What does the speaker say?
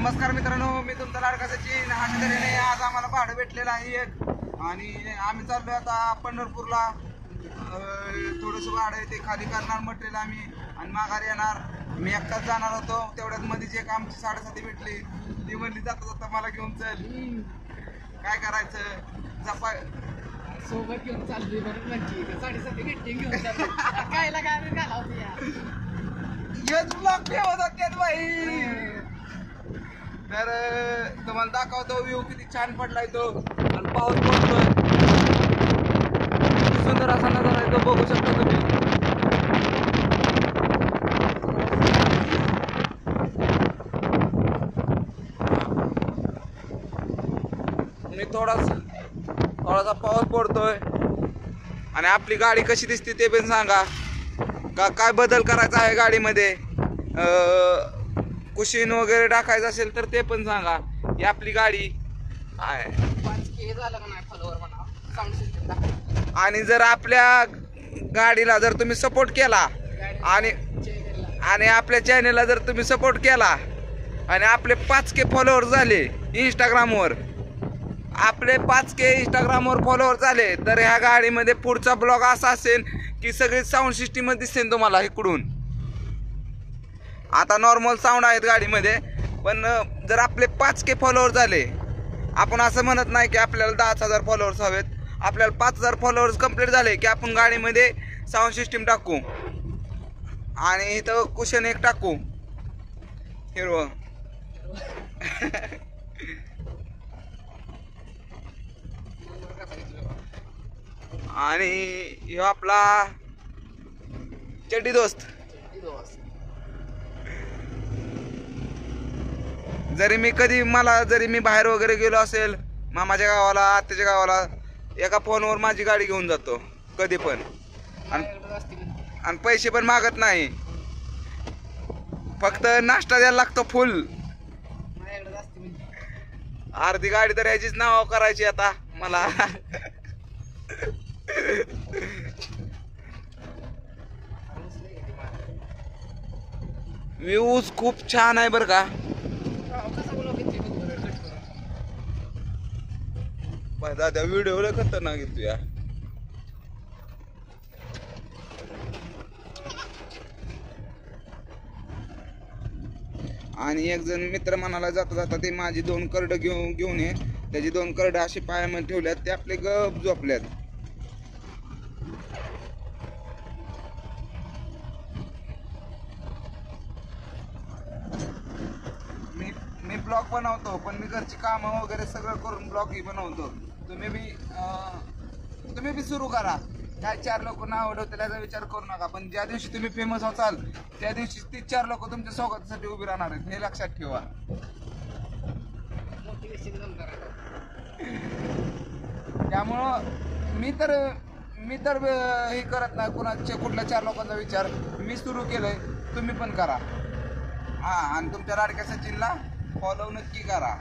नमस्कार मित्रांनो, मी तुमचा लाडका सचिन. अशा तऱ्हेने आज आम्हाला भाडं भेटलेलं आहे एक, आणि आम्ही चाललोय आता पंढरपूरला. थोडंसं भाडं आहे ते खाली करणार मटेरियल आम्ही, आणि माघारी येणार. मी एकटाच जाणार होतो, तेवढ्यात मध्येच एक आमची साडेसाती भेटली. ती म्हणली जाता जाता मला घेऊन चल. काय करायचं, जपा सोबत घेऊन चालली बरं नक्की. साडेसाती भेटली घेऊन चालली कायला काय घाला होती हेच ब्लॉग ठेवत त्यात बाई. तर तुम्हाला दाखवतो व्ह्यू किती छान पडलाय तो, आणि पाऊस पडतोय. सुंदर असा नजारा आहे तो, बघू शकता तुम्ही. मी थोडासा पाऊस पडतोय, आणि आपली गाडी कशी दिसते ते पण सांगा. काय बदल करायचा आहे गाडीमध्ये, कुशीन वगैरे टाकायचं असेल तर ते पण सांगा. ही आपली गाडी आहे. आणि जर आपल्या गाडीला जर तुम्ही सपोर्ट केला, आणि आपल्या चॅनेलला जर तुम्ही सपोर्ट केला, आणि आपले 5K फॉलोअर झाले इंस्टाग्रामवर, आपले 5K इंस्टाग्रामवर फॉलोअर झाले, तर ह्या गाडीमध्ये पुढचा ब्लॉग असा असेल की सगळी साऊंड सिस्टीम दिसेल तुम्हाला इकडून. आता नॉर्मल साऊंड आहेत गाडीमध्ये, पण जर आपले 5K फॉलोअर झाले, आपण असं म्हणत नाही की आपल्याला 10,000 फॉलोअर्स हवेत. आपल्याला 5,000 फॉलोअर्स कंप्लीट झाले की आपण गाडीमध्ये साऊंड सिस्टीम टाकू, आणि इथं कुशन एक टाकू हिरवं. आणि ह्यो आपला चड्डी दोस्त. जरी मी बाहेर वगैरे गेलो असेल, मामाच्या गावाला, आत्याच्या गावाला, एका फोनवर माझी गाडी घेऊन जातो कधी पण. आणि पैसे पण मागत नाही, फक्त नाश्ता द्यायला लागतो फुल. अर्धी गाडी तर याचीच नाव करायची आता मला. व्ह्यूज खूप छान आहे बर का. दादा व्हिडिओ लय खतरनाक घेतो या. आणि एक जण मित्र म्हणाला जाता जाता ते माझी 2 करड घेऊन ये. त्याची 2 करड अशी पायामध्ये ठेवल्यात, ते आपले गप झोपल्यात. मी ब्लॉग बनवतो, पण मी घरची कामं वगैरे सगळं करून ब्लॉग ही बनवतो. तुम्ही बी सुरू करा. काय 4 लोक नाव ठेवतील त्याचा विचार करू नका, पण ज्या दिवशी तुम्ही फेमस होताल त्या दिवशी 3-4 लोक तुमच्या स्वागतासाठी उभी राहणार आहेत, हे लक्षात ठेवा. त्यामुळं मी तर हे करत नाही कुठल्या 4 लोकांचा विचार. मी सुरू केलंय, तुम्ही पण करा. आणि तुमच्या लाडक्या सचिनला फॉलो नक्की करा.